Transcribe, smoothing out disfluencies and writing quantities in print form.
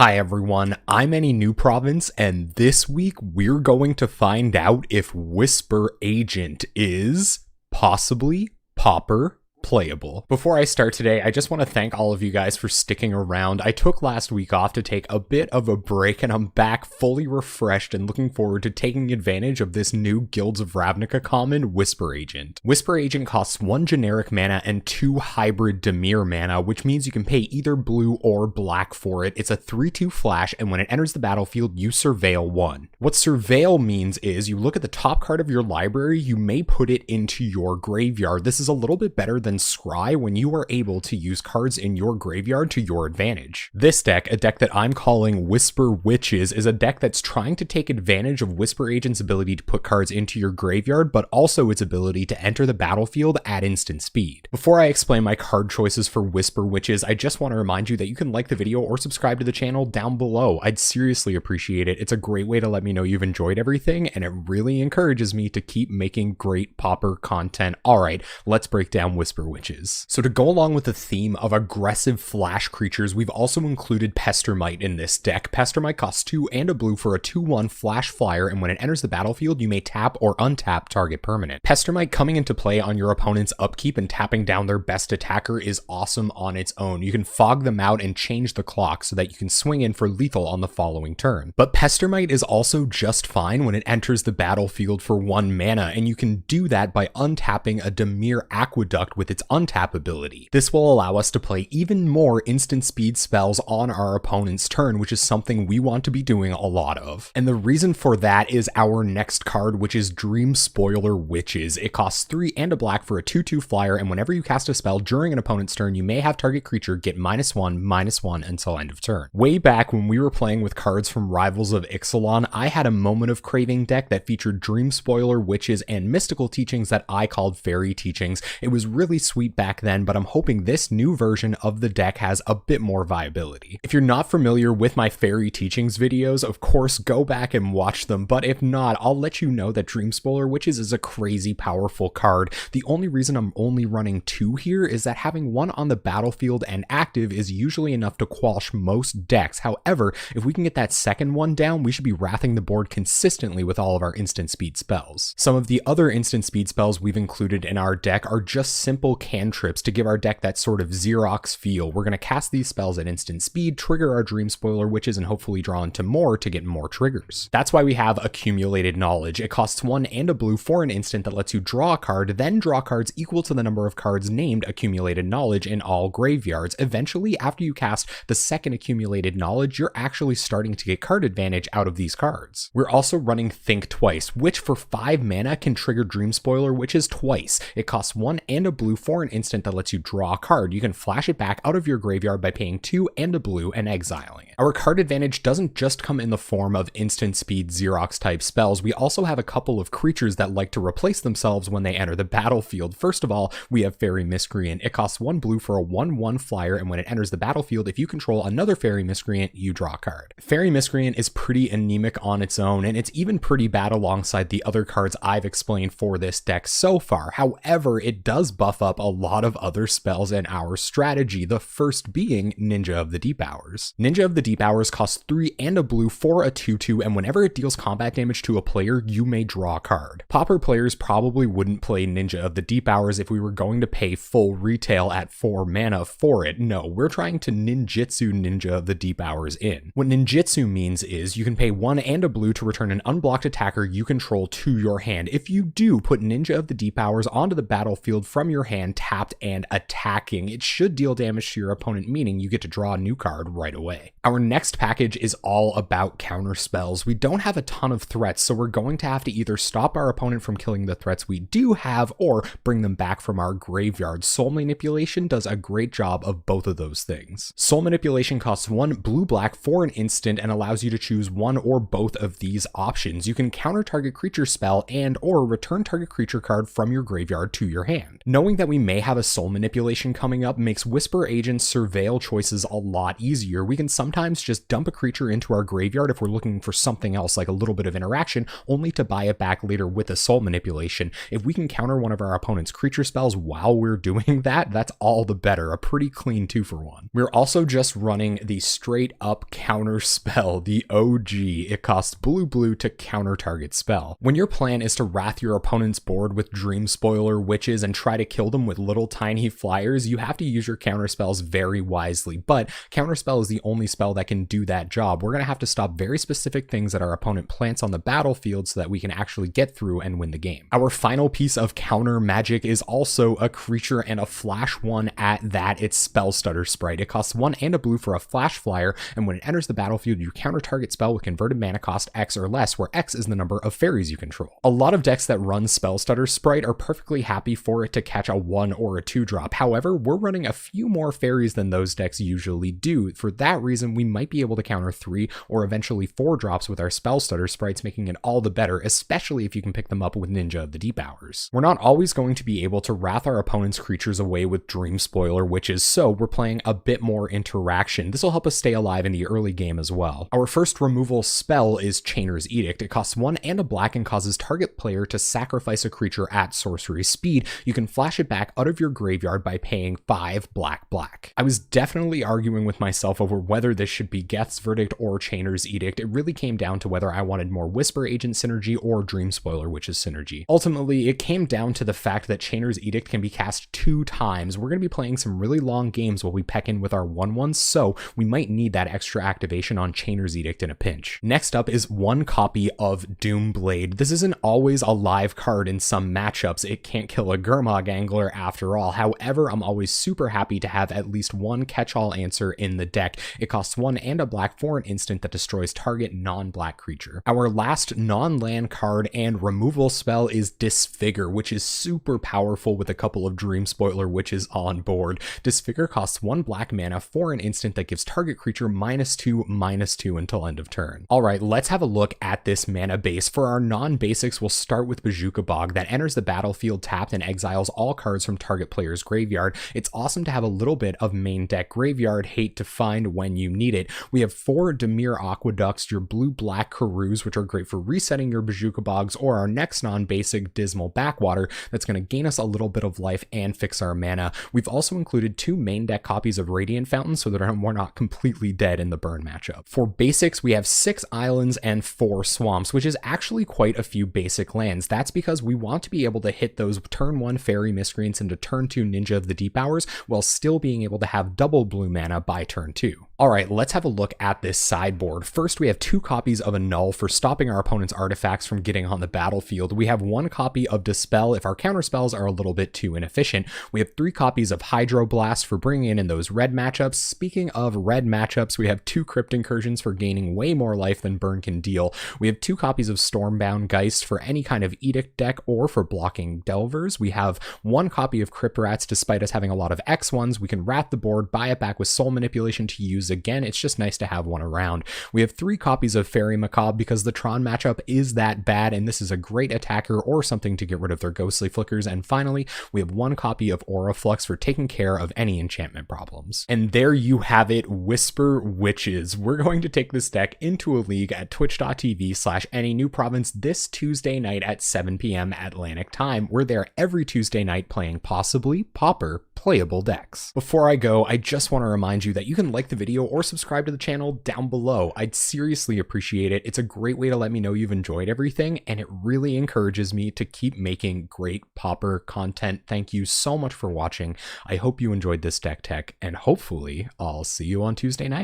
Hi everyone, I'm Any New Province, and this week we're going to find out if Whisper Agent is possibly Pauper playable. Before I start today, I just want to thank all of you guys for sticking around. I took last week off to take a bit of a break, and I'm back fully refreshed and looking forward to taking advantage of this new Guilds of Ravnica common, Whisper Agent. Whisper Agent costs 1 generic mana and 2 hybrid Dimir mana, which means you can pay either blue or black for it. It's a 3/2 flash, and when it enters the battlefield, you surveil 1. What surveil means is you look at the top card of your library, you may put it into your graveyard. This is a little bit better than Scry when you are able to use cards in your graveyard to your advantage. This deck, a deck that I'm calling Whisper Witches, is a deck that's trying to take advantage of Whisper Agent's ability to put cards into your graveyard, but also its ability to enter the battlefield at instant speed. Before I explain my card choices for Whisper Witches, I just want to remind you that you can like the video or subscribe to the channel down below. I'd seriously appreciate it. It's a great way to let me know you've enjoyed everything, and it really encourages me to keep making great Pauper content. Alright, let's break down Whisper Witches. So to go along with the theme of aggressive flash creatures, we've also included Pestermite in this deck. Pestermite costs 2 and a blue for a 2/1 flash flyer, and when it enters the battlefield, you may tap or untap target permanent. Pestermite coming into play on your opponent's upkeep and tapping down their best attacker is awesome on its own. You can fog them out and change the clock so that you can swing in for lethal on the following turn. But Pestermite is also just fine when it enters the battlefield for 1 mana, and you can do that by untapping a Dimir Aqueduct with its untap ability. This will allow us to play even more instant speed spells on our opponent's turn, which is something we want to be doing a lot of. And the reason for that is our next card, which is Dream Spoiler Witches. It costs 3 and a black for a 2/2 flyer, and whenever you cast a spell during an opponent's turn, you may have target creature get -1/-1 until end of turn. Way back when we were playing with cards from Rivals of Ixalan, I had a Moment of Craving deck that featured Dream Spoiler Witches and mystical teachings that I called Fairy Teachings. It was really sweet back then, but I'm hoping this new version of the deck has a bit more viability. If you're not familiar with my Fairy Teachings videos, of course go back and watch them, but if not, I'll let you know that Dream Spoiler Witches is a crazy powerful card. The only reason I'm only running 2 here is that having 1 on the battlefield and active is usually enough to quash most decks. However, if we can get that second one down, we should be wrathing the board consistently with all of our instant speed spells. Some of the other instant speed spells we've included in our deck are just simple cantrips to give our deck that sort of Xerox feel. We're going to cast these spells at instant speed, trigger our Dream Spoiler Witches, and hopefully draw into more to get more triggers. That's why we have Accumulated Knowledge. It costs 1 and a blue for an instant that lets you draw a card, then draw cards equal to the number of cards named Accumulated Knowledge in all graveyards. Eventually, after you cast the second Accumulated Knowledge, you're actually starting to get card advantage out of these cards. We're also running Think Twice, which for 5 mana can trigger Dream Spoiler Witches twice. It costs 1 and a blue for an instant that lets you draw a card. You can flash it back out of your graveyard by paying 2 and a blue and exiling it. Our card advantage doesn't just come in the form of instant speed Xerox type spells. We also have a couple of creatures that like to replace themselves when they enter the battlefield. First of all, we have Fairy Miscreant. It costs 1 blue for a 1/1 flyer, and when it enters the battlefield, if you control another Fairy Miscreant, you draw a card. Fairy Miscreant is pretty anemic on its own, and it's even pretty bad alongside the other cards I've explained for this deck so far. However, it does buff up a lot of other spells in our strategy, the first being Ninja of the Deep Hours. Ninja of the Deep Hours costs 3 and a blue for a 2/2, and whenever it deals combat damage to a player, you may draw a card. Pauper players probably wouldn't play Ninja of the Deep Hours if we were going to pay full retail at 4 mana for it. No, we're trying to ninjutsu Ninja of the Deep Hours in. What ninjutsu means is you can pay 1 and a blue to return an unblocked attacker you control to your hand. If you do, put Ninja of the Deep Hours onto the battlefield from your hand tapped and attacking. It should deal damage to your opponent, meaning you get to draw a new card right away. Our next package is all about counter spells. We don't have a ton of threats, so we're going to have to either stop our opponent from killing the threats we do have or bring them back from our graveyard. Soul Manipulation does a great job of both of those things. Soul Manipulation costs 1 blue-black for an instant and allows you to choose one or both of these options. You can counter target creature spell and or return target creature card from your graveyard to your hand. Knowing that we may have a soul manipulation coming up makes Whisper Agent's surveil choices a lot easier. We can sometimes just dump a creature into our graveyard if we're looking for something else like a little bit of interaction, only to buy it back later with a soul manipulation. If we can counter one of our opponent's creature spells while we're doing that, that's all the better. A pretty clean 2-for-1. We're also just running the straight up counter spell, the OG. It costs blue to counter target spell. When your plan is to wrath your opponent's board with Dream Spoiler Witches and try to kill them with little tiny flyers, you have to use your counter spells very wisely, but counter spell is the only spell that can do that job. We're going to have to stop very specific things that our opponent plants on the battlefield so that we can actually get through and win the game. Our final piece of counter magic is also a creature and a flash one at that. It's Spell Stutter Sprite. It costs 1 and a blue for a flash flyer, and when it enters the battlefield, you counter target spell with converted mana cost X or less, where X is the number of fairies you control. A lot of decks that run Spell Stutter Sprite are perfectly happy for it to catch a 1 or a 2 drop. However, we're running a few more fairies than those decks usually do. For that reason, we might be able to counter 3 or eventually 4 drops with our Spell Stutter Sprites, making it all the better, especially if you can pick them up with Ninja of the Deep Hours. We're not always going to be able to wrath our opponent's creatures away with Dream Spoiler Witches, so we're playing a bit more interaction. This will help us stay alive in the early game as well. Our first removal spell is Chainer's Edict. It costs 1 and a black and causes target player to sacrifice a creature at sorcery speed. You can flash it back out of your graveyard by paying 5 black. I was definitely arguing with myself over whether this should be Geth's Verdict or Chainer's Edict. It really came down to whether I wanted more Whisper Agent synergy or Dream Spoiler Witches synergy. Ultimately, it came down to the fact that Chainer's Edict can be cast 2 times. We're going to be playing some really long games while we peck in with our 1/1s, so we might need that extra activation on Chainer's Edict in a pinch. Next up is 1 copy of Doomblade. This isn't always a live card in some matchups. It can't kill a Gurmag Angler after all. However, I'm always super happy to have at least 1 catch-all answer in the deck. It costs 1 and a black for an instant that destroys target non-black creature. Our last non-land card and removal spell is Disfigure, which is super powerful with a couple of Dream Spoiler Witches on board. Disfigure costs 1 black mana for an instant that gives target creature -2/-2 until end of turn. Alright, let's have a look at this mana base. For our non-basics, we'll start with Bojuka Bog that enters the battlefield tapped and exiles all cards from target player's graveyard. It's awesome to have a little bit of main deck graveyard hate to find when you need it. We have 4 Dimir Aqueducts, your blue-black Karus, which are great for resetting your Bojuka Bogs, or our next non-basic Dismal Backwater that's going to gain us a little bit of life and fix our mana. We've also included 2 main deck copies of Radiant Fountain so that we're not completely dead in the burn matchup. For basics, we have 6 islands and 4 swamps, which is actually quite a few basic lands. That's because we want to be able to hit those turn 1 Fairy Miscreants into turn 2 Ninja of the Deep Hours while still being able to have double blue mana by turn 2. Alright, let's have a look at this sideboard. First, we have 2 copies of Annul for stopping our opponent's artifacts from getting on the battlefield. We have 1 copy of Dispel if our counter spells are a little bit too inefficient. We have 3 copies of Hydroblast for bringing in those red matchups. Speaking of red matchups, we have 2 Crypt Incursions for gaining way more life than burn can deal. We have 2 copies of Stormbound Geist for any kind of Edict deck or for blocking Delvers. We have 1 copy of Crypt Rats despite us having a lot of X1s. We can rat the board, buy it back with Soul Manipulation to use again. It's just nice to have one around. We have 3 copies of Fairy Macabre because the Tron matchup is that bad, and this is a great attacker or something to get rid of their ghostly flickers. And finally, we have 1 copy of Aura Flux for taking care of any enchantment problems. And there you have it, Whisper Witches. We're going to take this deck into a league at twitch.tv/AnyNewProvince this Tuesday night at 7 p.m. Atlantic time. We're there every Tuesday night playing possibly Pauper playable decks. Before I go, I just want to remind you that you can like the video or subscribe to the channel down below. I'd seriously appreciate it. It's a great way to let me know you've enjoyed everything, and it really encourages me to keep making great Pauper content. Thank you so much for watching. I hope you enjoyed this deck tech, and hopefully I'll see you on Tuesday night.